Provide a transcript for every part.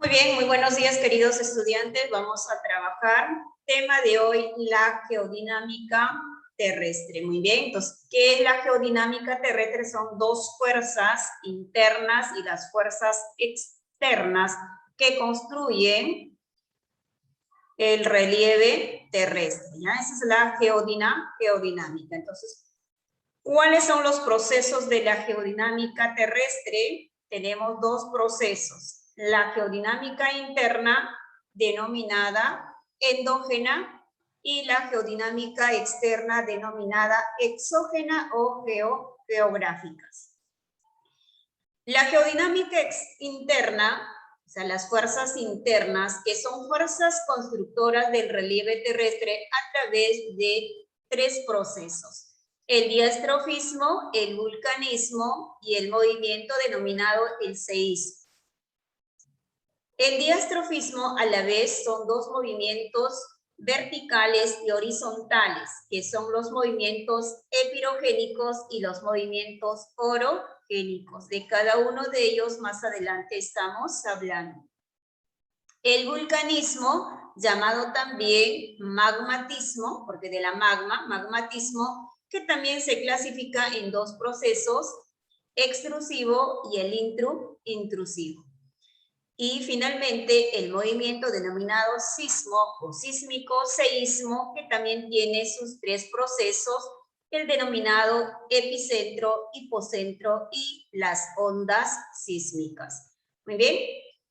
Muy bien, muy buenos días, queridos estudiantes. Vamos a trabajar. Tema de hoy, la geodinámica terrestre. Muy bien, entonces, ¿qué es la geodinámica terrestre? Son dos fuerzas internas y las fuerzas externas que construyen el relieve terrestre. ¿Ya? Esa es la geodinámica. Entonces, ¿cuáles son los procesos de la geodinámica terrestre? Tenemos dos procesos. La geodinámica interna, denominada endógena, y la geodinámica externa, denominada exógena o geográficas. La geodinámica interna, o sea, las fuerzas internas, que son fuerzas constructoras del relieve terrestre a través de tres procesos: el diastrofismo, el vulcanismo y el movimiento denominado el seísmo. El diastrofismo a la vez son dos movimientos verticales y horizontales, que son los movimientos epirogénicos y los movimientos orogénicos. De cada uno de ellos más adelante estamos hablando. El vulcanismo, llamado también magmatismo, porque de la magmatismo, que también se clasifica en dos procesos, extrusivo y el intrusivo. Y finalmente el movimiento denominado sismo o sísmico seísmo, que también tiene sus tres procesos, el denominado epicentro, hipocentro y las ondas sísmicas. Muy bien.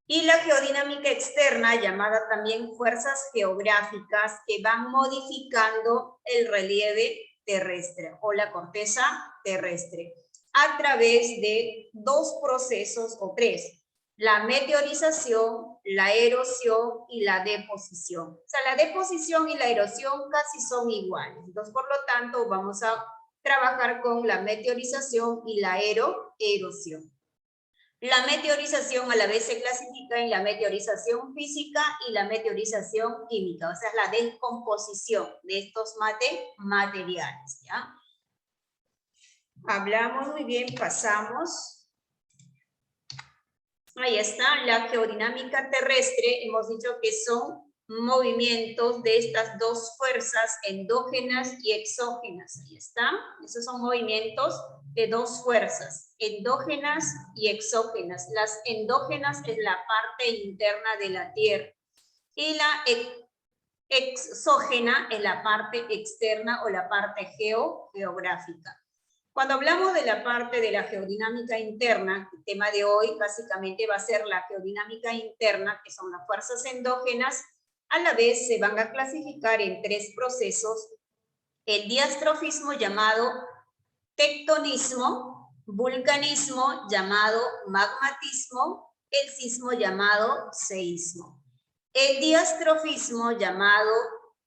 Y la geodinámica externa, llamada también fuerzas geográficas, que van modificando el relieve terrestre o la corteza terrestre a través de dos procesos o tres: la meteorización, la erosión y la deposición. O sea, la deposición y la erosión casi son iguales. Entonces, por lo tanto, vamos a trabajar con la meteorización y la erosión. La meteorización a la vez se clasifica en la meteorización física y la meteorización química, o sea, la descomposición de estos materiales, ¿ya? Hablamos muy bien, pasamos. Ahí está, la geodinámica terrestre, hemos dicho que son movimientos de estas dos fuerzas endógenas y exógenas. Ahí está, esos son movimientos de dos fuerzas, endógenas y exógenas. Las endógenas es la parte interna de la Tierra y la exógena es la parte externa o la parte geográfica. Cuando hablamos de la parte de la geodinámica interna, el tema de hoy básicamente va a ser la geodinámica interna, que son las fuerzas endógenas. A la vez se van a clasificar en tres procesos: el diastrofismo, llamado tectonismo, vulcanismo, llamado magmatismo, el sismo, llamado seísmo. El diastrofismo, llamado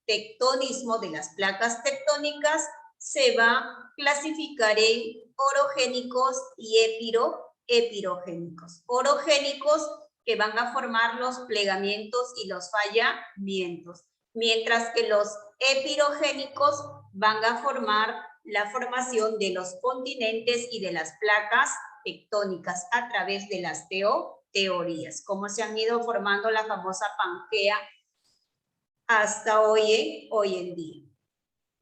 tectonismo de las placas tectónicas, se va a clasificar en orogénicos y epirogénicos. Orogénicos, que van a formar los plegamientos y los fallamientos, mientras que los epirogénicos van a formar la formación de los continentes y de las placas tectónicas a través de las teorías, como se han ido formando la famosa Pangea hasta hoy en día.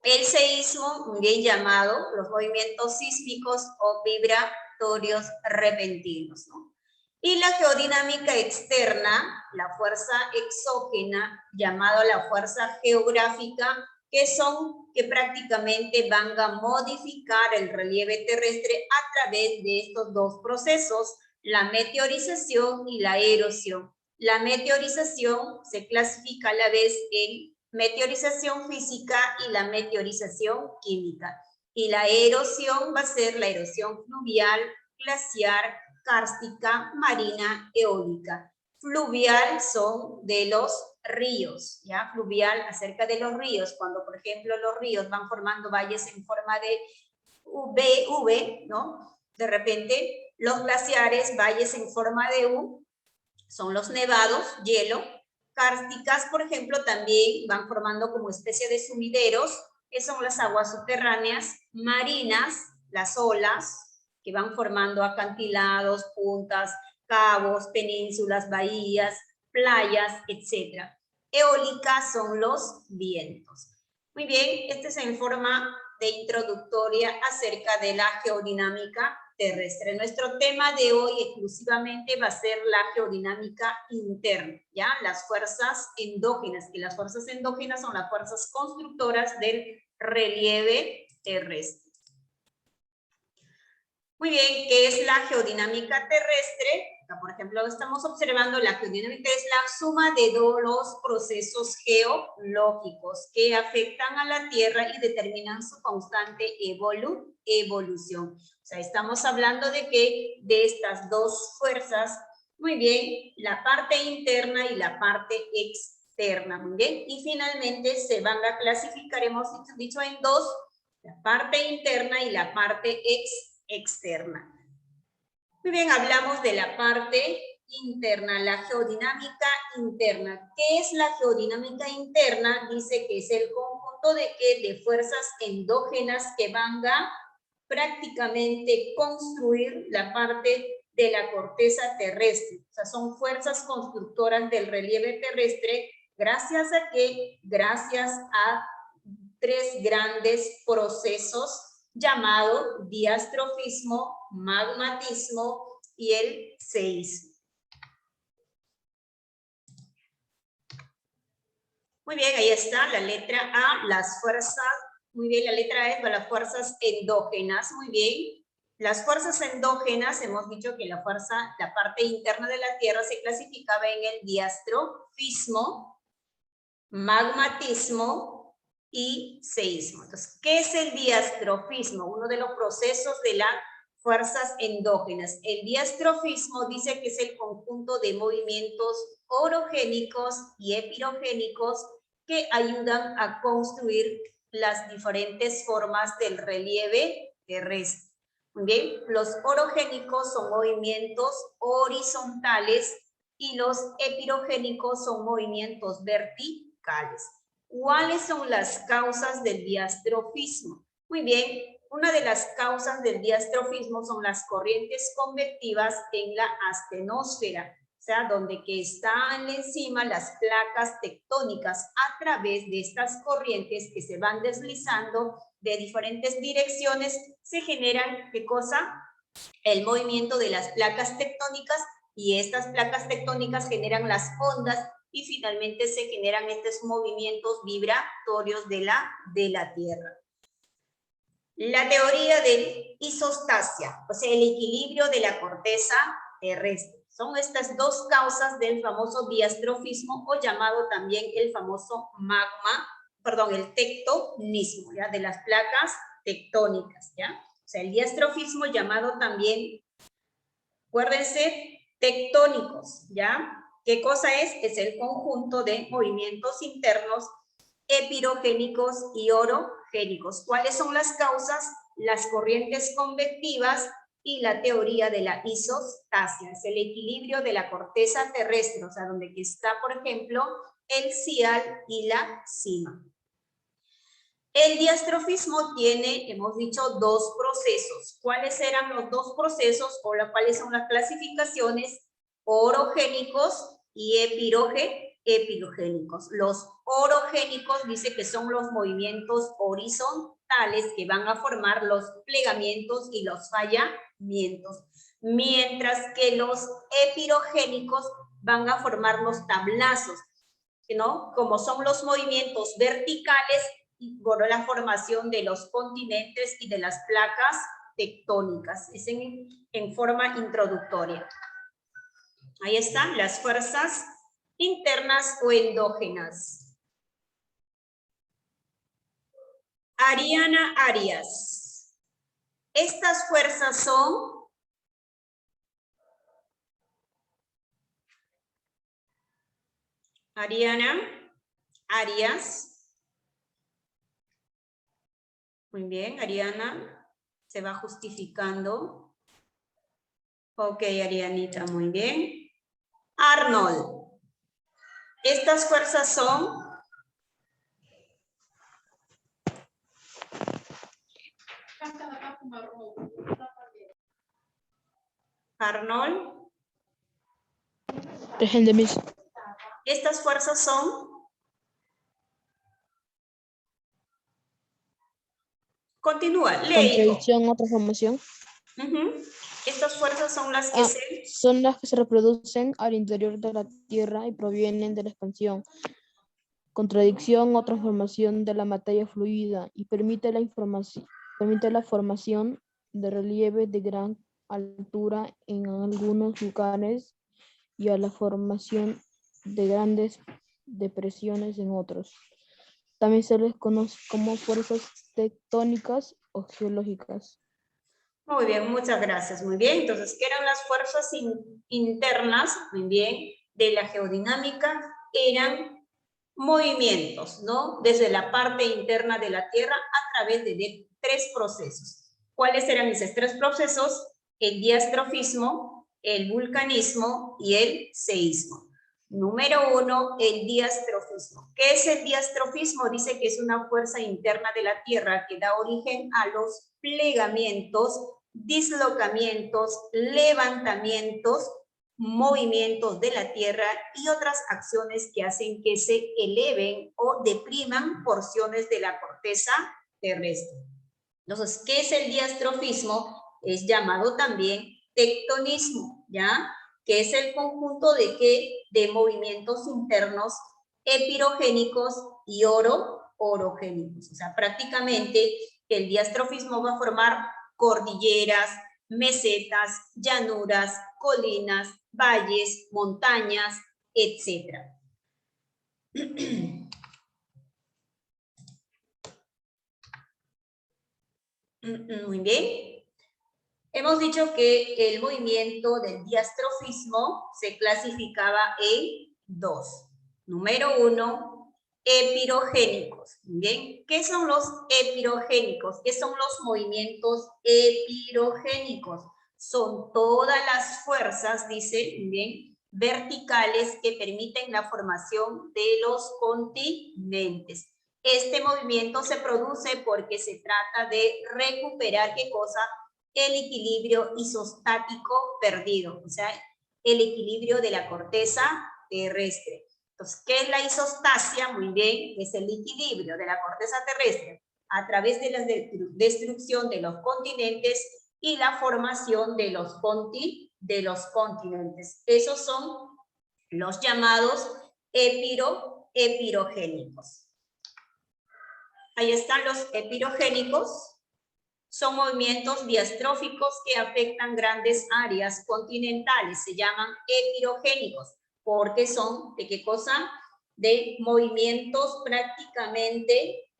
El seísmo, bien llamado, los movimientos sísmicos o vibratorios repentinos, ¿no? Y la geodinámica externa, la fuerza exógena, llamada la fuerza geográfica, que prácticamente van a modificar el relieve terrestre a través de estos dos procesos, la meteorización y la erosión. La meteorización se clasifica a la vez en meteorización física y la meteorización química. Y la erosión va a ser la erosión fluvial, glaciar, kárstica, marina, eólica. Fluvial son de los ríos, ¿ya? Fluvial acerca de los ríos, cuando por ejemplo los ríos van formando valles en forma de V, ¿no? De repente los glaciares, valles en forma de U, son los nevados, hielo. Kársticas, por ejemplo, también van formando como especie de sumideros, que son las aguas subterráneas. Marinas, las olas, que van formando acantilados, puntas, cabos, penínsulas, bahías. playas, etc. Eólica son los vientos. Muy bien, esta es en forma de introductoria acerca de la geodinámica terrestre. Nuestro tema de hoy exclusivamente va a ser la geodinámica interna, ¿ya? Las fuerzas endógenas, que las fuerzas endógenas son las fuerzas constructoras del relieve terrestre. Muy bien, ¿qué es la geodinámica terrestre? Acá, por ejemplo, estamos observando la geodinámica es la suma de todos los procesos geológicos que afectan a la Tierra y determinan su constante evolución. O sea, estamos hablando de que de estas dos fuerzas, muy bien, la parte interna y la parte externa, muy bien, y finalmente se van a clasificar, hemos dicho en dos, la parte interna y la parte externa. Muy bien, hablamos de la parte interna, la geodinámica interna. ¿Qué es la geodinámica interna? Dice que es el conjunto de fuerzas endógenas que van a prácticamente construir la parte de la corteza terrestre. O sea, son fuerzas constructoras del relieve terrestre, gracias a que, gracias a tres grandes procesos llamado diastrofismo, magmatismo y el seísmo. Muy bien, ahí está la letra A, las fuerzas, muy bien, la letra E, las fuerzas endógenas, muy bien. Las fuerzas endógenas, hemos dicho que la parte interna de la Tierra se clasificaba en el diastrofismo, magmatismo y seísmo. Entonces, ¿qué es el diastrofismo? Uno de los procesos de las fuerzas endógenas. El diastrofismo dice que es el conjunto de movimientos orogénicos y epirogénicos que ayudan a construir las diferentes formas del relieve terrestre. Muy bien, los orogénicos son movimientos horizontales y los epirogénicos son movimientos verticales. ¿Cuáles son las causas del diastrofismo? Muy bien, una de las causas del diastrofismo son las corrientes convectivas en la astenosfera, o sea, donde que están encima las placas tectónicas. A través de estas corrientes que se van deslizando de diferentes direcciones, se generan, ¿qué cosa? El movimiento de las placas tectónicas, y estas placas tectónicas generan las ondas y finalmente se generan estos movimientos vibratorios de la Tierra. La teoría de isostasia, o sea, el equilibrio de la corteza terrestre. Son estas dos causas del famoso diastrofismo, o llamado también el famoso el tectonismo, ¿ya? De las placas tectónicas, ¿ya? O sea, el diastrofismo llamado también, acuérdense, tectónicos, ¿ya? ¿Qué cosa es? Es el conjunto de movimientos internos epirogénicos y orogénicos. ¿Cuáles son las causas? Las corrientes convectivas y la teoría de la isostasia. Es el equilibrio de la corteza terrestre, o sea, donde está, por ejemplo, el cial y la cima. El diastrofismo tiene, hemos dicho, dos procesos. ¿Cuáles eran los dos procesos o cuáles son las clasificaciones? Orogénicos y epirogénicos. Los orogénicos dice que son los movimientos horizontales que van a formar los plegamientos y los fallamientos, mientras que los epirogénicos van a formar los tablazos, ¿no? Como son los movimientos verticales, y bueno, la formación de los continentes y de las placas tectónicas. Es en forma introductoria. Ahí están las fuerzas internas o endógenas. Ariana Arias. Estas fuerzas son Ariana Arias. Muy bien, Ariana se va justificando. Ok, Arianita, muy bien. Arnold. Estas fuerzas son Arnold. Presente, Miss. Estas fuerzas son... Continúa, lee, hijo. Contradicción o transformación. Estas fuerzas son las que son las que se reproducen al interior de la Tierra y provienen de la expansión, contradicción o transformación de la materia fluida y permite la formación de relieves de gran altura en algunos lugares y a la formación de grandes depresiones en otros. También se les conoce como fuerzas tectónicas o geológicas. Muy bien, muchas gracias. Muy bien, entonces, ¿qué eran las fuerzas internas? Muy bien, de la geodinámica eran movimientos, ¿no? Desde la parte interna de la Tierra a través de tres procesos. ¿Cuáles eran esos tres procesos? El diastrofismo, el vulcanismo y el seísmo. Número 1, el diastrofismo. ¿Qué es el diastrofismo? Dice que es una fuerza interna de la Tierra que da origen a los plegamientos, dislocamientos, levantamientos, movimientos de la Tierra y otras acciones que hacen que se eleven o depriman porciones de la corteza terrestre. Entonces, ¿qué es el diastrofismo? Es llamado también tectonismo, ¿ya? Que es el conjunto de movimientos internos epirogénicos y orogénicos. O sea, prácticamente el diastrofismo va a formar cordilleras, mesetas, llanuras, colinas, valles, montañas, etc. Muy bien. Hemos dicho que el movimiento del diastrofismo se clasificaba en dos. Número 1, epirogénicos. Bien, ¿qué son los epirogénicos? ¿Qué son los movimientos epirogénicos? Son todas las fuerzas, dice, bien, verticales que permiten la formación de los continentes. Este movimiento se produce porque se trata de recuperar, ¿qué cosa? El equilibrio isostático perdido, o sea, el equilibrio de la corteza terrestre. Entonces, ¿qué es la isostasia? Muy bien, es el equilibrio de la corteza terrestre a través de la destrucción de los continentes y la formación de los continentes. Esos son los llamados epirogénicos. Ahí están los epirogénicos. Son movimientos diastróficos que afectan grandes áreas continentales. Se llaman epirogénicos porque son, ¿de qué cosa? De movimientos prácticamente,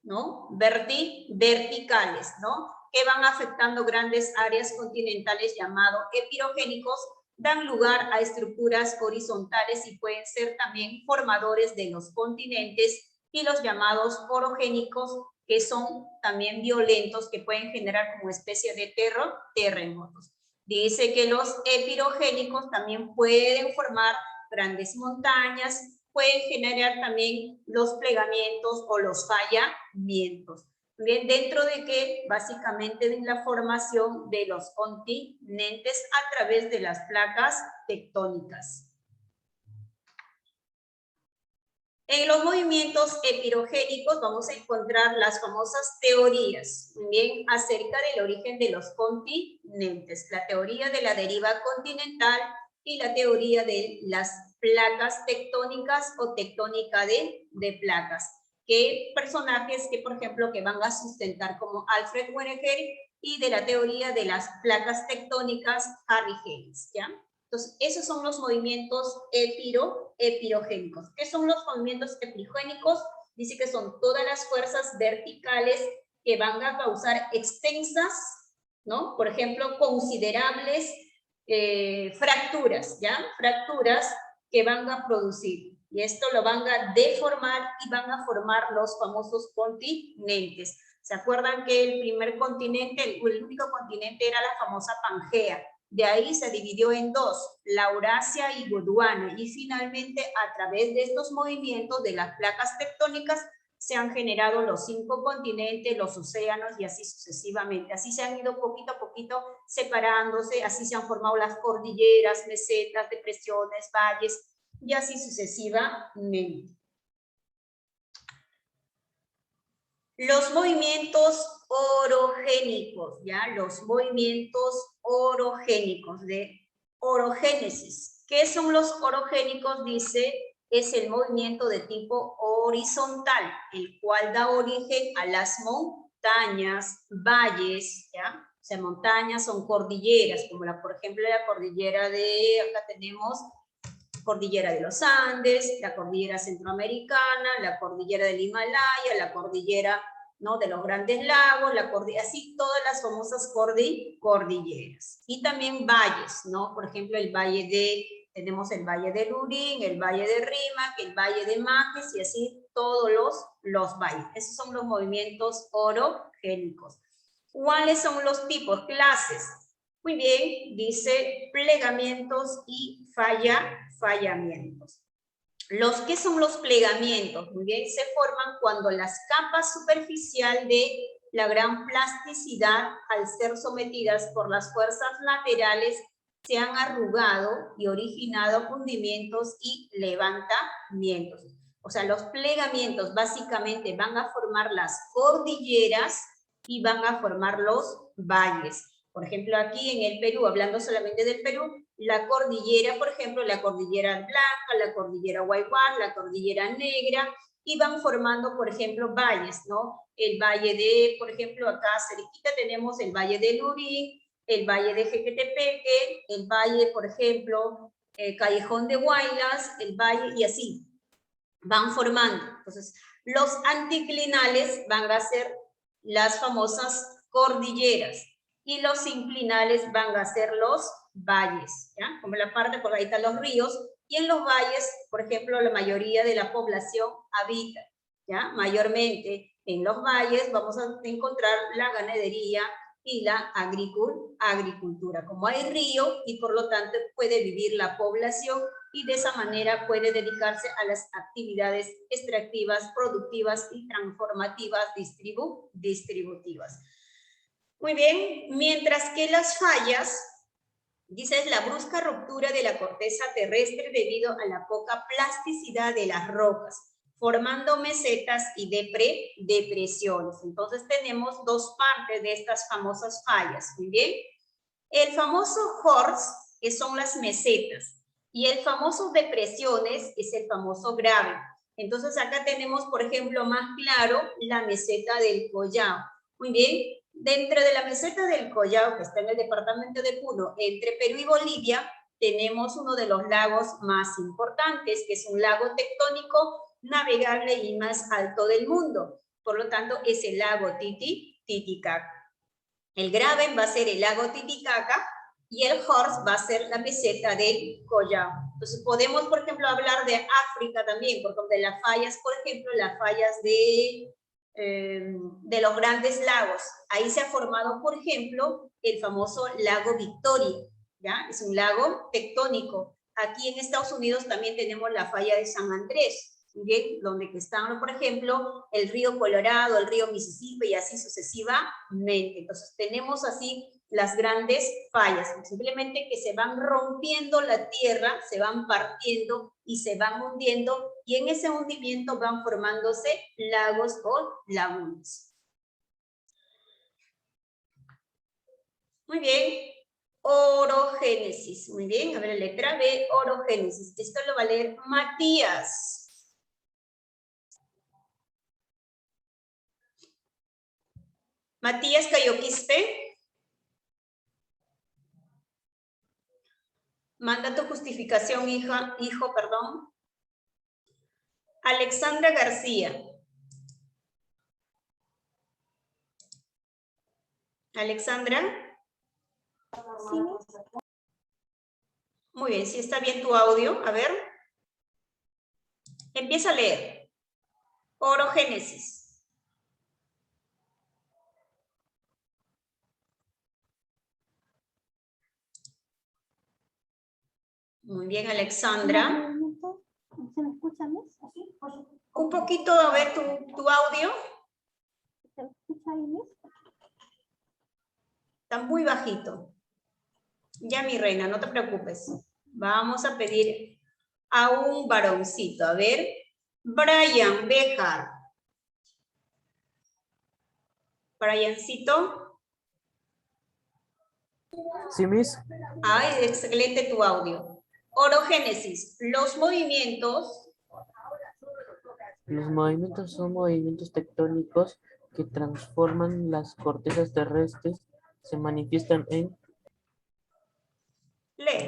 ¿no? Verticales, ¿no? Que van afectando grandes áreas continentales llamados epirogénicos, dan lugar a estructuras horizontales y pueden ser también formadores de los continentes, y los llamados orogénicos, que son también violentos, que pueden generar como especie de terremotos. Dice que los epirogénicos también pueden formar grandes montañas, pueden generar también los plegamientos o los fallamientos. Bien, dentro de que básicamente de la formación de los continentes a través de las placas tectónicas. En los movimientos epirogénicos vamos a encontrar las famosas teorías, bien, acerca del origen de los continentes, la teoría de la deriva continental y la teoría de las placas tectónicas o tectónica de placas. ¿Qué personajes que, por ejemplo, que van a sustentar como Alfred Wegener, y de la teoría de las placas tectónicas Harry Hayes, ¿ya? Entonces, esos son los movimientos epirogénicos. ¿Qué son los movimientos epirogénicos? Dice que son todas las fuerzas verticales que van a causar extensas, ¿no? Por ejemplo, considerables fracturas, ¿ya? Fracturas que van a producir. Y esto lo van a deformar y van a formar los famosos continentes. ¿Se acuerdan que el primer continente, el único continente era la famosa Pangea? De ahí se dividió en dos, Laurasia y Gondwana, y finalmente a través de estos movimientos de las placas tectónicas se han generado los 5 continentes, los océanos y así sucesivamente. Así se han ido poquito a poquito separándose, así se han formado las cordilleras, mesetas, depresiones, valles, y así sucesivamente. Los movimientos orogénicos, ¿ya? Los movimientos orogénicos de orogénesis. ¿Qué son los orogénicos? Dice, es el movimiento de tipo horizontal, el cual da origen a las montañas, valles, ¿ya? O sea, montañas son cordilleras, como por ejemplo la cordillera de, acá tenemos cordillera de los Andes, la cordillera centroamericana, la cordillera del Himalaya, la cordillera, ¿no?, de los Grandes Lagos, la cordillera, así todas las famosas cordilleras. Y también valles, ¿no? Por ejemplo, tenemos el Valle de Lurín, el Valle de Rímac, el Valle de Majes y así todos los valles. Esos son los movimientos orogénicos. ¿Cuáles son los tipos? Clases. Muy bien, dice plegamientos y fallamientos. ¿Qué son los plegamientos? Muy bien, se forman cuando las capas superficiales de la gran plasticidad, al ser sometidas por las fuerzas laterales, se han arrugado y originado hundimientos y levantamientos. O sea, los plegamientos básicamente van a formar las cordilleras y van a formar los valles. Por ejemplo, aquí en el Perú, hablando solamente del Perú, la cordillera, por ejemplo, la cordillera Blanca, la cordillera Guayguán, la cordillera Negra, y van formando, por ejemplo, valles, ¿no? El valle de, por ejemplo, acá cerquita tenemos el valle de Lurín, el valle de Jequetepeque, el valle, por ejemplo, Callejón de Huaylas, el valle, y así, van formando. Entonces, los anticlinales van a ser las famosas cordilleras, y los inclinales van a ser los valles, ¿ya? Como la parte por ahí están los ríos, y en los valles, por ejemplo, la mayoría de la población habita, ¿ya? Mayormente en los valles vamos a encontrar la ganadería y la agricultura. Como hay río y por lo tanto puede vivir la población y de esa manera puede dedicarse a las actividades extractivas, productivas y transformativas distributivas. Muy bien, mientras que las fallas, dice, es la brusca ruptura de la corteza terrestre debido a la poca plasticidad de las rocas, formando mesetas y depresiones. Entonces tenemos dos partes de estas famosas fallas, muy bien. El famoso horst, que son las mesetas, y el famoso depresiones es el famoso grave. Entonces acá tenemos, por ejemplo, más claro la meseta del Collao. Muy bien, dentro de la meseta del Collao, que está en el departamento de Puno, entre Perú y Bolivia, tenemos uno de los lagos más importantes, que es un lago tectónico, navegable y más alto del mundo. Por lo tanto, es el lago Titicaca. El Graben va a ser el lago Titicaca y el Horst va a ser la meseta del Collao. Entonces podemos, por ejemplo, hablar de África también, porque de las fallas, por ejemplo, las fallas de los grandes lagos. Ahí se ha formado, por ejemplo, el famoso lago Victoria, ¿ya? Es un lago tectónico. Aquí en Estados Unidos también tenemos la falla de San Andrés, ¿bien? Donde están, por ejemplo, el río Colorado, el río Mississippi y así sucesivamente. Entonces tenemos así las grandes fallas, simplemente que se van rompiendo la tierra, se van partiendo y se van hundiendo, y en ese hundimiento van formándose lagos o lagunas. Muy bien. Orogénesis. Muy bien, a ver la letra B, orogénesis. Esto lo va a leer Matías. Matías Cayoquispe. Manda tu justificación, hijo, perdón. Alexandra García. Alexandra. Sí. Muy bien, si está bien tu audio, a ver. Empieza a leer. Orogénesis. Muy bien, Alexandra. ¿Se me escucha, Miss? Un poquito, a ver, tu audio. ¿Se me escucha ahí, Miss? Está muy bajito. Ya, mi reina, no te preocupes. Vamos a pedir a un varoncito. A ver, Brian Bejar. Briancito. Sí, Miss. Ay, excelente tu audio. Orogénesis, los movimientos Son movimientos tectónicos que transforman las cortezas terrestres, se manifiestan en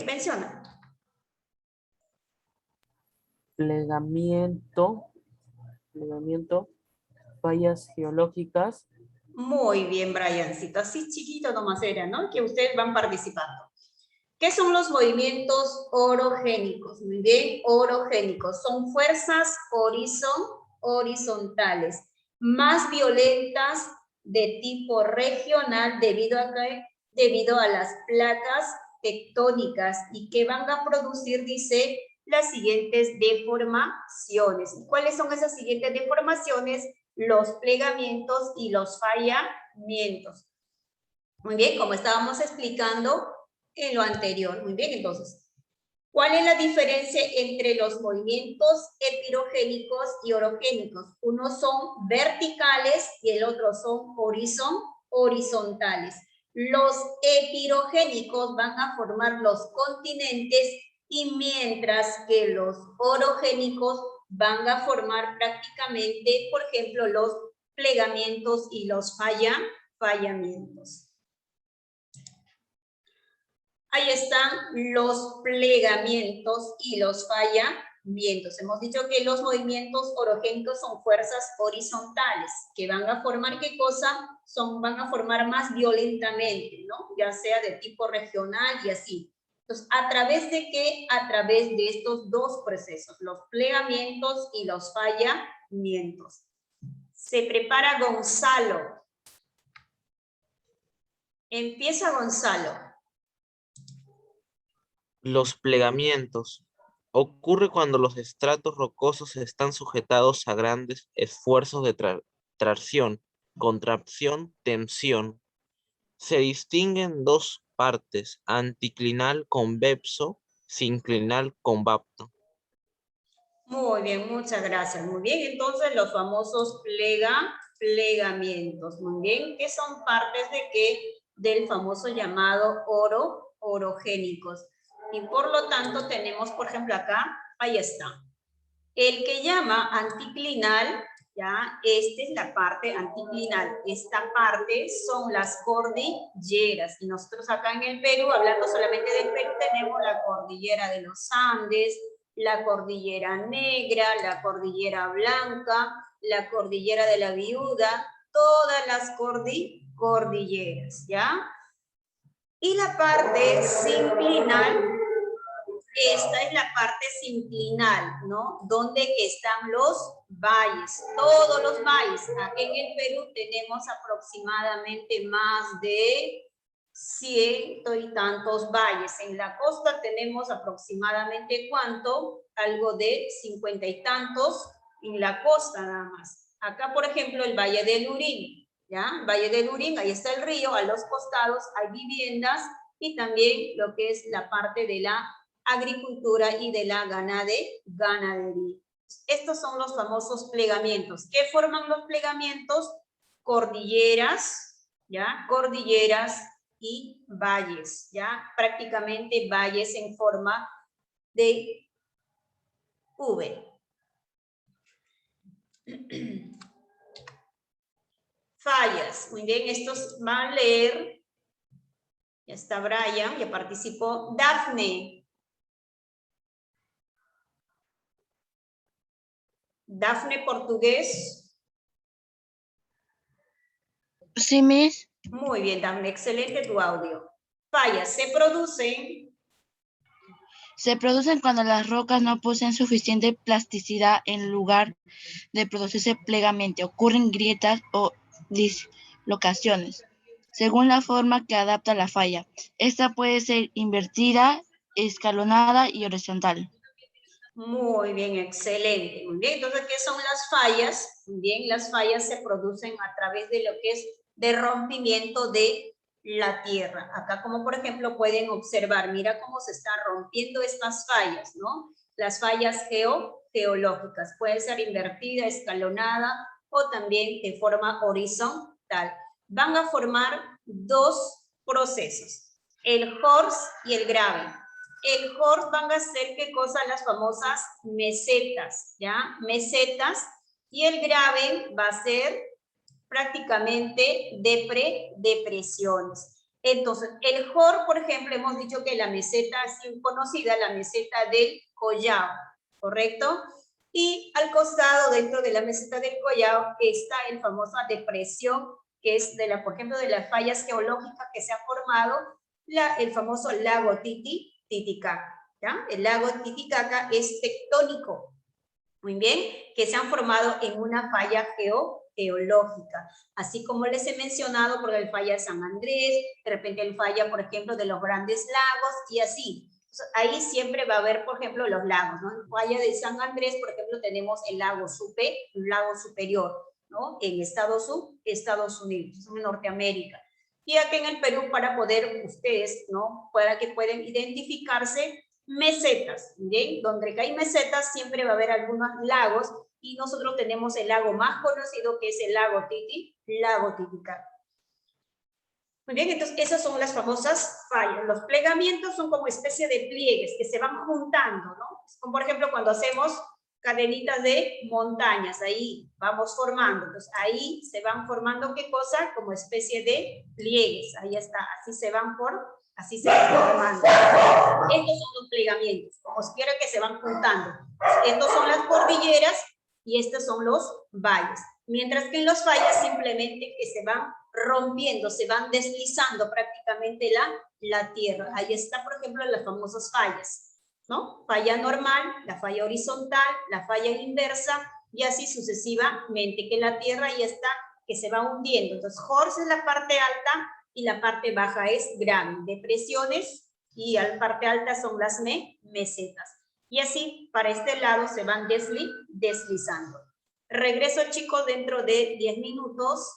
menciona. plegamiento, fallas geológicas, Muy bien, Briancito. Así chiquito nomás era, ¿no? Que ustedes van participando. ¿Qué son los movimientos orogénicos? Muy bien, orogénicos. Son fuerzas horizontales, más violentas de tipo regional debido a las placas tectónicas y que van a producir, dice, las siguientes deformaciones. ¿Cuáles son esas siguientes deformaciones? Los plegamientos y los fallamientos. Muy bien, como estábamos explicando en lo anterior. Muy bien, entonces, ¿cuál es la diferencia entre los movimientos epirogénicos y orogénicos? Unos son verticales y el otro son horizontales. Los epirogénicos van a formar los continentes y mientras que los orogénicos van a formar prácticamente, por ejemplo, los plegamientos y los fallamientos. Ahí están los plegamientos y los fallamientos. Hemos dicho que los movimientos orogénicos son fuerzas horizontales que van a formar ¿qué cosa? Van a formar más violentamente, ¿no? Ya sea de tipo regional y así. Entonces, ¿a través de qué? A través de estos dos procesos, los plegamientos y los fallamientos. Se prepara Gonzalo. Empieza Gonzalo. Los plegamientos. Ocurre cuando los estratos rocosos están sujetados a grandes esfuerzos de tracción, contracción, tensión. Se distinguen dos partes, anticlinal convexo, sinclinal convapto. Muy bien, muchas gracias. Muy bien, entonces los famosos plegamientos. Muy bien, que son partes de qué? Del famoso llamado orogénicos. Y por lo tanto tenemos, por ejemplo, acá, ahí está. El que llama anticlinal, ya, esta es la parte anticlinal. Esta parte son las cordilleras. Y nosotros acá en el Perú, hablando solamente del Perú, tenemos la cordillera de los Andes, la cordillera negra, la cordillera blanca, la cordillera de la Viuda, todas las cordilleras, ¿ya? Y la parte sinclinal, esta es la parte sinclinal, ¿no? Donde están los valles, todos los valles. Aquí en el Perú tenemos aproximadamente más de 100 y tantos valles. En la costa tenemos aproximadamente, ¿cuánto? Algo de 50 y tantos en la costa nada más. Acá, por ejemplo, el Valle del Lurín, ¿ya? El Valle del Lurín, ahí está el río, a los costados hay viviendas y también lo que es la parte de la agricultura y de la ganadería. Estos son los famosos plegamientos. ¿Qué forman los plegamientos? Cordilleras, ¿ya? Cordilleras y valles, ¿ya? Prácticamente valles en forma de V. Fallas. Muy bien, estos van a leer. Ya está Brian, ya participó. Dafne. Dafne, portugués. Sí, Miss. Muy bien, Dafne, excelente tu audio. Fallas, Se producen cuando las rocas no poseen suficiente plasticidad en lugar de producirse plegamente. Ocurren grietas o dislocaciones, según la forma que adapta la falla. Esta puede ser invertida, escalonada y horizontal. Muy bien, excelente. Muy bien, entonces, ¿qué son las fallas? Muy bien, las fallas se producen a través de lo que es de rompimiento de la tierra. Acá, como por ejemplo pueden observar, mira cómo se están rompiendo estas fallas, ¿no? Las fallas geológicas. Puede ser invertida, escalonada o también de forma horizontal. Van a formar dos procesos, el horst y el graben. El horst van a ser, ¿qué cosa? Las famosas mesetas, ¿ya? Mesetas. Y el graben va a ser prácticamente depresiones. Entonces, el horst, por ejemplo, hemos dicho que la meseta así conocida, la meseta del Collao, ¿correcto? Y al costado, dentro de la meseta del Collao, está la famosa depresión, que es, por ejemplo, de las fallas geológicas que se ha formado, el famoso lago Titicaca, ¿ya? El lago Titicaca es tectónico, muy bien, que se han formado en una falla geológica, así como les he mencionado por el falla de San Andrés, de repente el falla, por ejemplo, de los grandes lagos y así. Entonces, ahí siempre va a haber, por ejemplo, los lagos, ¿no? En falla de San Andrés, por ejemplo, tenemos el lago un lago superior, ¿no? En Estados Unidos, en Norteamérica. Y aquí en el Perú, para poder ustedes, ¿no? Para que puedan identificarse mesetas, ¿bien? Donde hay mesetas siempre va a haber algunos lagos y nosotros tenemos el lago más conocido que es el lago Titicaca. Muy bien, entonces esas son las famosas fallas. Los plegamientos son como especie de pliegues que se van juntando, ¿no? Como por ejemplo cuando hacemos cadenitas de montañas, ahí vamos formando, entonces ahí se van formando, ¿qué cosa? Como especie de pliegues, ahí está, así se van formando. Estos son los plegamientos, como si quiera que se van juntando. Estos son las cordilleras y estos son los valles. Mientras que en los valles simplemente que se van rompiendo, se van deslizando prácticamente la tierra. Ahí está, por ejemplo, las famosas fallas, ¿no? Falla normal, la falla horizontal, la falla inversa y así sucesivamente, que la tierra ya está, que se va hundiendo. Entonces, horst es la parte alta y la parte baja es graben, depresiones, y la parte alta son las mesetas. Y así, para este lado se van deslizando. Regreso, chicos, dentro de 10 minutos